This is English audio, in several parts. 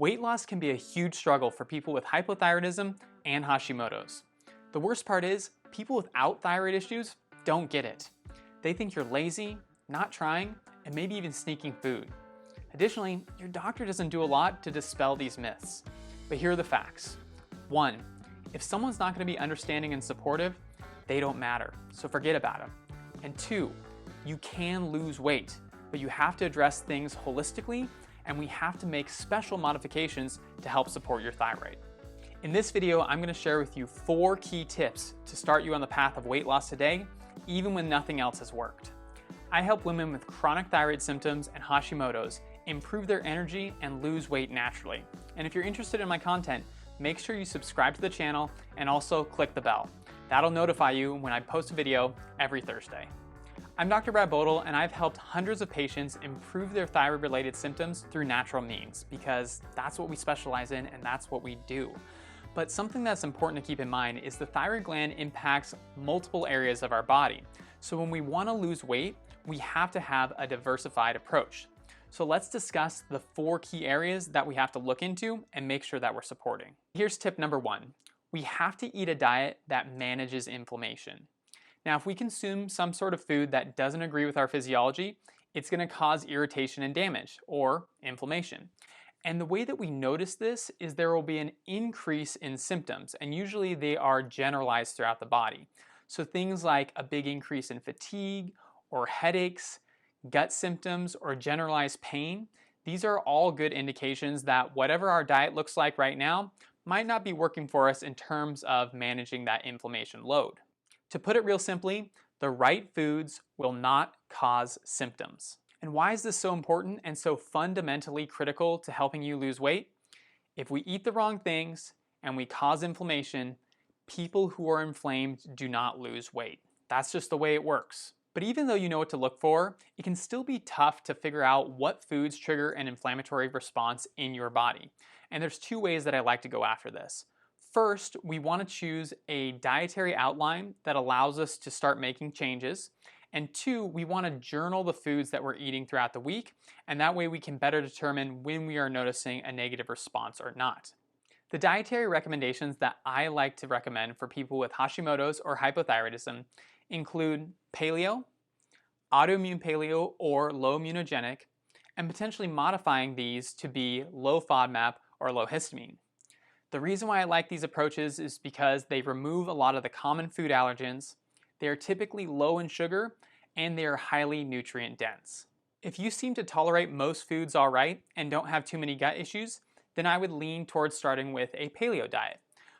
Weight loss can be a huge struggle for people with hypothyroidism and Hashimoto's. The worst part is, people without thyroid issues don't get it. They think you're lazy, not trying, and maybe even sneaking food. Additionally, your doctor doesn't do a lot to dispel these myths. But here are the facts. 1. If someone's not going to be understanding and supportive, they don't matter, so forget about them. And 2, you can lose weight, but you have to address things holistically, and we have to make special modifications to help support your thyroid. In this video, I'm going to share with you 4 key tips to start you on the path of weight loss today, even when nothing else has worked. I help women with chronic thyroid symptoms and Hashimoto's improve their energy and lose weight naturally. And if you're interested in my content, make sure you subscribe to the channel and also click the bell. That'll notify you when I post a video every Thursday. I'm Dr. Bodle, and I've helped hundreds of patients improve their thyroid-related symptoms through natural means, because that's what we specialize in and that's what we do. But something that's important to keep in mind is the thyroid gland impacts multiple areas of our body. So when we want to lose weight, we have to have a diversified approach. So let's discuss the 4 key areas that we have to look into and make sure that we're supporting. Here's tip number 1. We have to eat a diet that manages inflammation. Now, if we consume some sort of food that doesn't agree with our physiology, it's going to cause irritation and damage, or inflammation. And the way that we notice this is there will be an increase in symptoms, and usually they are generalized throughout the body. So things like a big increase in fatigue, or headaches, gut symptoms, or generalized pain, these are all good indications that whatever our diet looks like right now might not be working for us in terms of managing that inflammation load. To put it real simply, the right foods will not cause symptoms. And why is this so important and so fundamentally critical to helping you lose weight? If we eat the wrong things and we cause inflammation, people who are inflamed do not lose weight. That's just the way it works. But even though you know what to look for, it can still be tough to figure out what foods trigger an inflammatory response in your body. And there's 2 ways that I like to go after this. First, we want to choose a dietary outline that allows us to start making changes. And 2, we want to journal the foods that we're eating throughout the week, and that way we can better determine when we are noticing a negative response or not. The dietary recommendations that I like to recommend for people with Hashimoto's or hypothyroidism include paleo, autoimmune paleo or low immunogenic, and potentially modifying these to be low FODMAP or low histamine. The reason why I like these approaches is because they remove a lot of the common food allergens, they are typically low in sugar, and they are highly nutrient dense. If you seem to tolerate most foods all right and don't have too many gut issues, then I would lean towards starting with a paleo diet.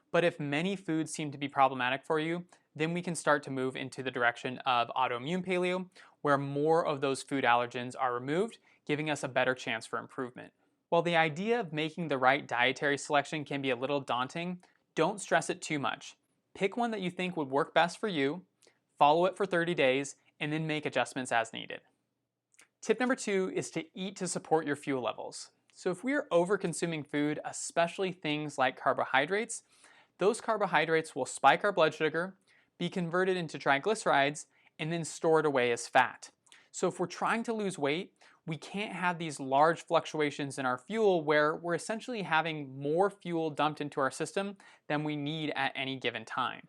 But if many foods seem to be problematic for you, then we can start to move into the direction of autoimmune paleo, where more of those food allergens are removed, giving us a better chance for improvement. While the idea of making the right dietary selection can be a little daunting, don't stress it too much. Pick one that you think would work best for you, follow it for 30 days, and then make adjustments as needed. Tip number 2 is to eat to support your fuel levels. So if we are over-consuming food, especially things like carbohydrates, those carbohydrates will spike our blood sugar, be converted into triglycerides, and then stored away as fat. So if we're trying to lose weight, we can't have these large fluctuations in our fuel where we're essentially having more fuel dumped into our system than we need at any given time.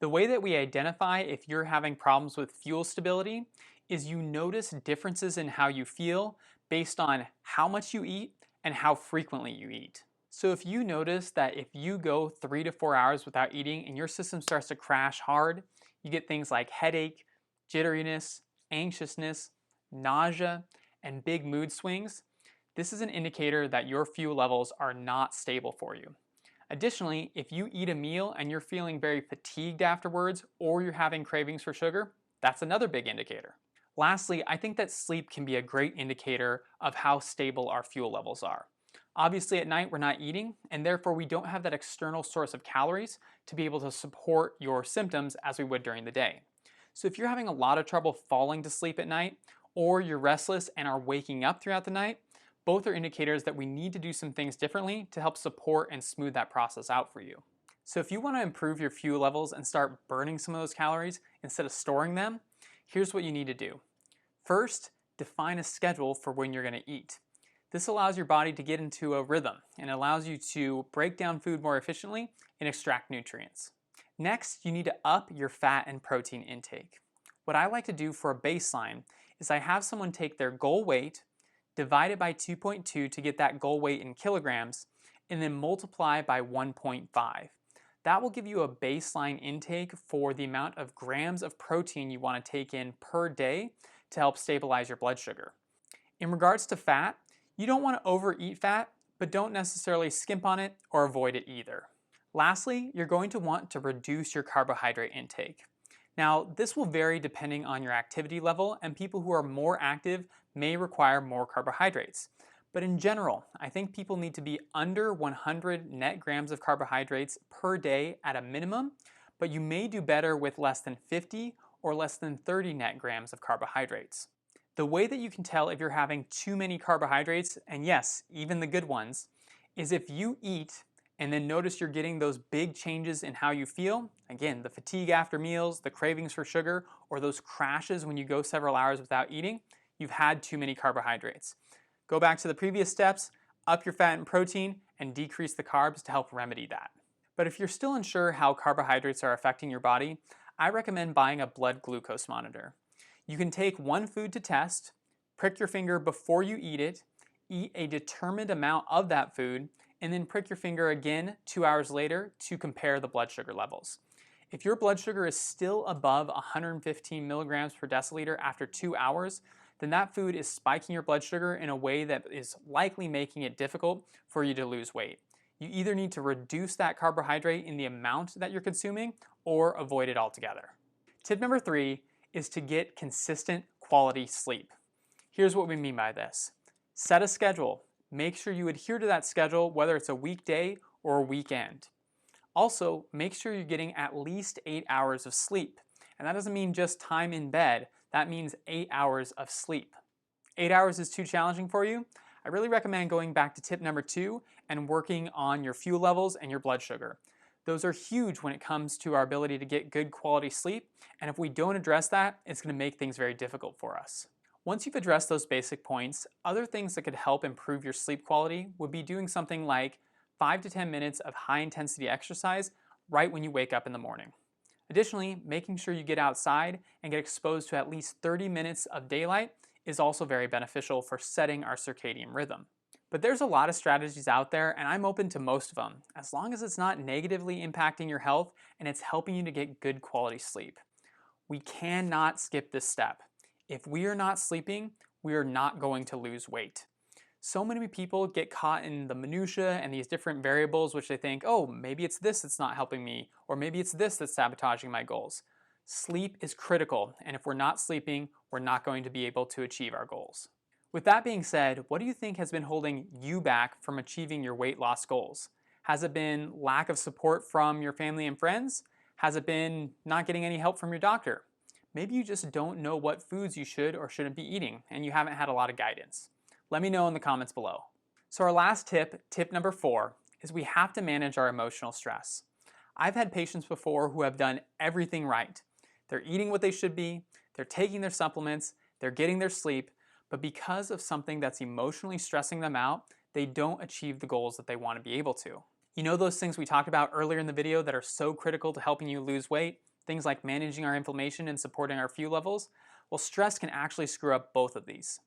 The way that we identify if you're having problems with fuel stability is you notice differences in how you feel based on how much you eat and how frequently you eat. So if you notice that if you go 3 to 4 hours without eating and your system starts to crash hard, you get things like headache, jitteriness, anxiousness, nausea, and big mood swings, this is an indicator that your fuel levels are not stable for you. Additionally, if you eat a meal and you're feeling very fatigued afterwards, or you're having cravings for sugar, that's another big indicator. Lastly, I think that sleep can be a great indicator of how stable our fuel levels are. Obviously at night we're not eating, and therefore we don't have that external source of calories to be able to support your symptoms as we would during the day. So if you're having a lot of trouble falling to sleep at night, or you're restless and are waking up throughout the night, both are indicators that we need to do some things differently to help support and smooth that process out for you. So if you want to improve your fuel levels and start burning some of those calories instead of storing them, here's what you need to do. First, define a schedule for when you're going to eat. This allows your body to get into a rhythm and allows you to break down food more efficiently and extract nutrients. Next, you need to up your fat and protein intake. What I like to do for a baseline is I have someone take their goal weight, divide it by 2.2 to get that goal weight in kilograms, and then multiply by 1.5. That will give you a baseline intake for the amount of grams of protein you want to take in per day to help stabilize your blood sugar. In regards to fat, you don't want to overeat fat, but don't necessarily skimp on it or avoid it either. Lastly, you're going to want to reduce your carbohydrate intake. Now, this will vary depending on your activity level, and people who are more active may require more carbohydrates. But in general, I think people need to be under 100 net grams of carbohydrates per day at a minimum, but you may do better with less than 50 or less than 30 net grams of carbohydrates. The way that you can tell if you're having too many carbohydrates, and yes, even the good ones, is if you eat and then notice you're getting those big changes in how you feel. Again, the fatigue after meals, the cravings for sugar, or those crashes when you go several hours without eating, you've had too many carbohydrates. Go back to the previous steps, up your fat and protein, and decrease the carbs to help remedy that. But if you're still unsure how carbohydrates are affecting your body, I recommend buying a blood glucose monitor. You can take one food to test, prick your finger before you eat a determined amount of that food, and then prick your finger again 2 hours later to compare the blood sugar levels. If your blood sugar is still above 115 milligrams per deciliter after 2 hours, then that food is spiking your blood sugar in a way that is likely making it difficult for you to lose weight. You either need to reduce that carbohydrate in the amount that you're consuming or avoid it altogether. Tip number 3 is to get consistent quality sleep. Here's what we mean by this. Set a schedule. Make sure you adhere to that schedule, whether it's a weekday or a weekend. Also, make sure you're getting at least 8 hours of sleep. And that doesn't mean just time in bed. That means 8 hours of sleep. 8 hours is too challenging for you? I really recommend going back to tip number 2 and working on your fuel levels and your blood sugar. Those are huge when it comes to our ability to get good quality sleep, and if we don't address that, it's going to make things very difficult for us. Once you've addressed those basic points, other things that could help improve your sleep quality would be doing something like 5 to 10 minutes of high intensity exercise right when you wake up in the morning. Additionally, making sure you get outside and get exposed to at least 30 minutes of daylight is also very beneficial for setting our circadian rhythm. But there's a lot of strategies out there, and I'm open to most of them, as long as it's not negatively impacting your health and it's helping you to get good quality sleep. We cannot skip this step. If we are not sleeping, we are not going to lose weight. So many people get caught in the minutia and these different variables which they think, oh, maybe it's this that's not helping me, or maybe it's this that's sabotaging my goals. Sleep is critical, and if we're not sleeping, we're not going to be able to achieve our goals. With that being said, what do you think has been holding you back from achieving your weight loss goals? Has it been lack of support from your family and friends? Has it been not getting any help from your doctor? Maybe you just don't know what foods you should or shouldn't be eating, and you haven't had a lot of guidance. Let me know in the comments below. So our last tip, tip number 4, is we have to manage our emotional stress. I've had patients before who have done everything right. They're eating what they should be, they're taking their supplements, they're getting their sleep, but because of something that's emotionally stressing them out, they don't achieve the goals that they want to be able to. You know those things we talked about earlier in the video that are so critical to helping you lose weight? Things like managing our inflammation and supporting our fuel levels? Well, stress can actually screw up both of these.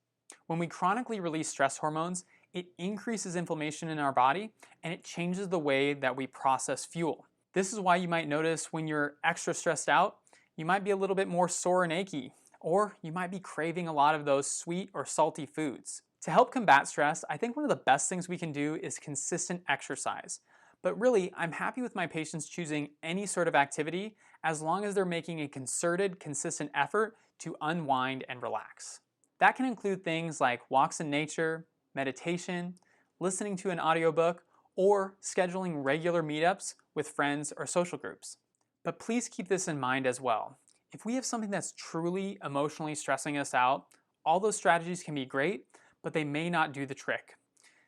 When we chronically release stress hormones, it increases inflammation in our body and it changes the way that we process fuel. This is why you might notice when you're extra stressed out, you might be a little bit more sore and achy, or you might be craving a lot of those sweet or salty foods. To help combat stress, I think one of the best things we can do is consistent exercise. But really, I'm happy with my patients choosing any sort of activity as long as they're making a concerted, consistent effort to unwind and relax. That can include things like walks in nature, meditation, listening to an audiobook, or scheduling regular meetups with friends or social groups. But please keep this in mind as well. If we have something that's truly emotionally stressing us out, all those strategies can be great, but they may not do the trick.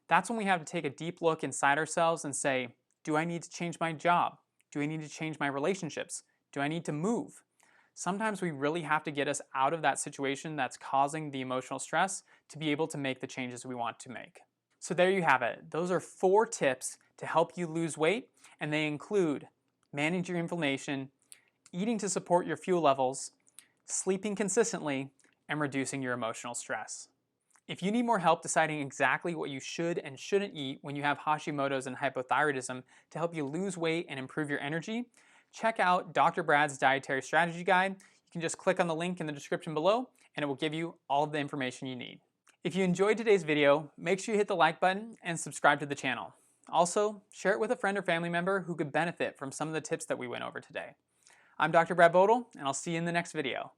That's when we have to take a deep look inside ourselves and say, do I need to change my job? Do I need to change my relationships? Do I need to move? Sometimes we really have to get us out of that situation that's causing the emotional stress to be able to make the changes we want to make. So there you have it. Those are 4 tips to help you lose weight, and they include managing your inflammation, eating to support your fuel levels, sleeping consistently, and reducing your emotional stress. If you need more help deciding exactly what you should and shouldn't eat when you have Hashimoto's and hypothyroidism to help you lose weight and improve your energy, check out Dr. Brad's Dietary Strategy Guide. You can just click on the link in the description below and it will give you all of the information you need. If you enjoyed today's video, make sure you hit the like button and subscribe to the channel. Also, share it with a friend or family member who could benefit from some of the tips that we went over today. I'm Dr. Brad Bodle, and I'll see you in the next video.